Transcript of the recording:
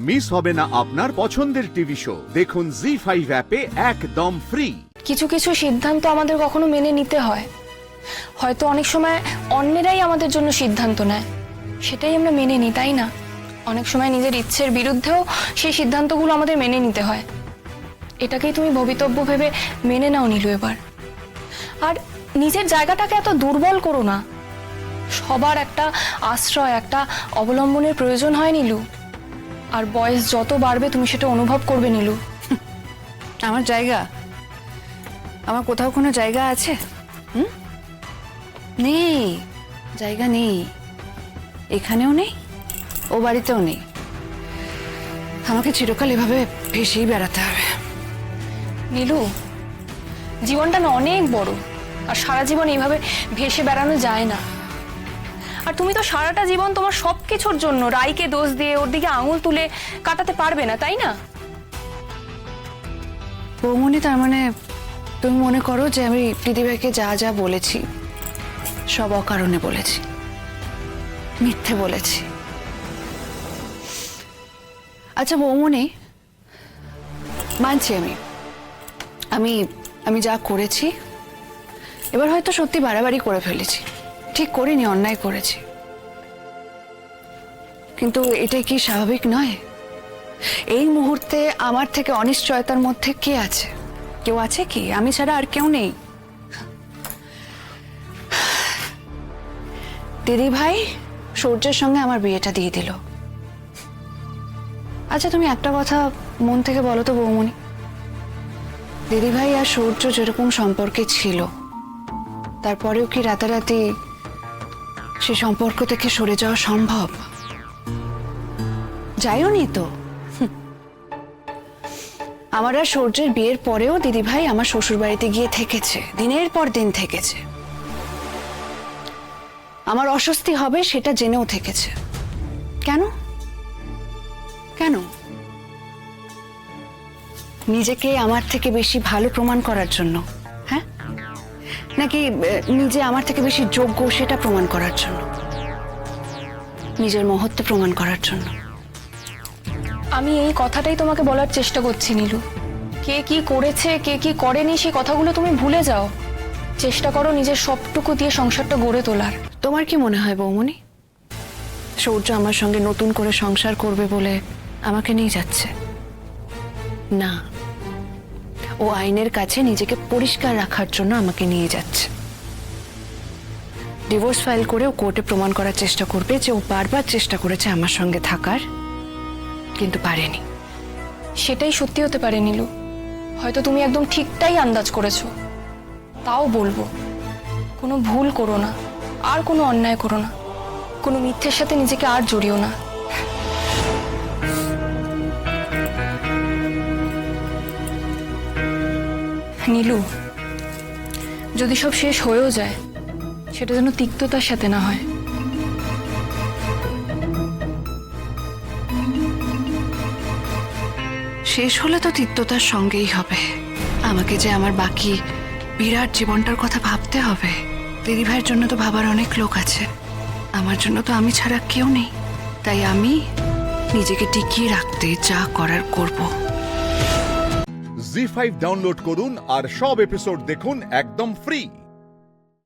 Miss হবে না আপনার পছন্দের টিভি শো। দেখুন জি5 অ্যাপে একদম ফ্রি। কিছু কিছু সিদ্ধান্ত আমাদের কখনো মেনে নিতে হয়, হয়তো অনেক সময় অন্যেরাই আমাদের জন্য সিদ্ধান্ত নেয়, সেটাই আমরা মেনে নিই, তাই না? অনেক সময় নিজের ইচ্ছের বিরুদ্ধেও সেই সিদ্ধান্তগুলো আমাদের মেনে নিতে হয়। এটাকেই তুমি ভবিতব্য ভেবে মেনে নাও নীলু এবার। আর নিজের জায়গাটাকে এত দুর্বল করো না। সবার একটা আশ্রয়, একটা অবলম্বনের প্রয়োজন হয় নীলু। আর বয়স যত বাড়বে তুমি সেটা অনুভব করবে নীলু। আমার জায়গা, আমার কোথাও কোনো জায়গা আছে? নেই, জায়গা নেই, এখানেও নেই, ও বাড়িতেও নেই। আমাকে চিরকাল এভাবে ভেসেই বেড়াতে হবে। নীলু, জীবনটা না অনেক বড়, আর সারা জীবন এইভাবে ভেসে বেড়ানো যায় না। আর তুমি তো সারাটা জীবন তোমার সবকিছুর জন্য রাইকে দোষ দিয়ে ওর দিকে আঙুল তুলে কাটাতে পারবে না, তাই না? বৌমনি, তার মানে তুমি মনে করো যে আমি দিদিভাইকে যা যা বলেছি সব অকারণে বলেছি, মিথ্যে বলেছি? আচ্ছা বৌমনি, মানছি আমি আমি আমি যা করেছি এবার হয়তো সত্যি বাড়াবাড়ি করে ফেলেছি, ঠিক করিনি, অন্যায় করেছি। কিন্তু এটা কি স্বাভাবিক নয়? এই মুহূর্তে আমার থেকে অনিশ্চয়তার মধ্যে কে আছে? কেউ আছে কি? আমি ছাড়া আর কেউ নেই। দিদি ভাই সূর্যের সঙ্গে আমার বিয়েটা দিয়ে দিল। আচ্ছা তুমি একটা কথা মন থেকে বলো তো বৌমনি, দিদি ভাই আর সূর্য যেরকম সম্পর্কে ছিল, তারপরেও কি রাতারাতি সে সম্পর্ক থেকে সরে যাওয়া সম্ভব? যাইও নি তো। আমার আর সূর্যের বিয়ের পরেও দিদি ভাই আমার শ্বশুর বাড়িতে গিয়ে থেকেছে, দিনের পর দিন থেকেছে। আমার অস্বস্তি হবে সেটা জেনেও থেকেছে। কেন? কেন? নিজেকে আমার থেকে বেশি ভালো প্রমাণ করার জন্য? হ্যাঁ, নাকি নিজে আমার থেকে বেশি যোগ্য সেটা প্রমাণ করার জন্য? নিজের মহত্ব প্রমাণ করার জন্য? আমি এই কথাটাই তোমাকে বলার চেষ্টা করছি নীলু। কে কি করেছে, কে কি করেনি, সেই কথাগুলো তুমি ভুলে যাও। চেষ্টা করো নিজের সবটুকু দিয়ে সংসারটা গড়ে তোলার। তোমার কি মনে হয় বৌমনি, সূর্য আমার সঙ্গে নতুন করে সংসার করবে বলে আমাকে নিয়ে যাচ্ছে? না, ও আইনের কাছে নিজেকে পরিষ্কার রাখার জন্য আমাকে নিয়ে যাচ্ছে। ডিভোর্স ফাইল করে ও কোর্টে প্রমাণ করার চেষ্টা করবে যে ও বারবার চেষ্টা করেছে আমার সঙ্গে থাকার, কিন্তু পারেনি। সেটাই সত্যি হতে পারে নীলু। হয়তো তুমি একদম ঠিকটাই আন্দাজ করেছো। তাও বলবো, কোনো ভুল করো না, আর কোনো অন্যায় করো না, কোনো মিথ্যের সাথে নিজেকে আর জড়িও না। নীলু, যদি সব শেষ হয়েও যায়, সেটা যেন তিক্ততার সাথে না হয়। শেষ হলে তো তিক্ততার সঙ্গেই হবে। আমাকে যে আমার বাকি বিরাট জীবনটার কথা ভাবতে হবে। দিদি ভাইয়ের জন্য তো ভাবার অনেক লোক আছে, আমার জন্য তো আমি ছাড়া কেউ নেই। তাই আমি নিজেকে টিকিয়ে রাখতে যা করার করব। জি5 ডাউনলোড করুন আর সব এপিসোড দেখুন একদম ফ্রি।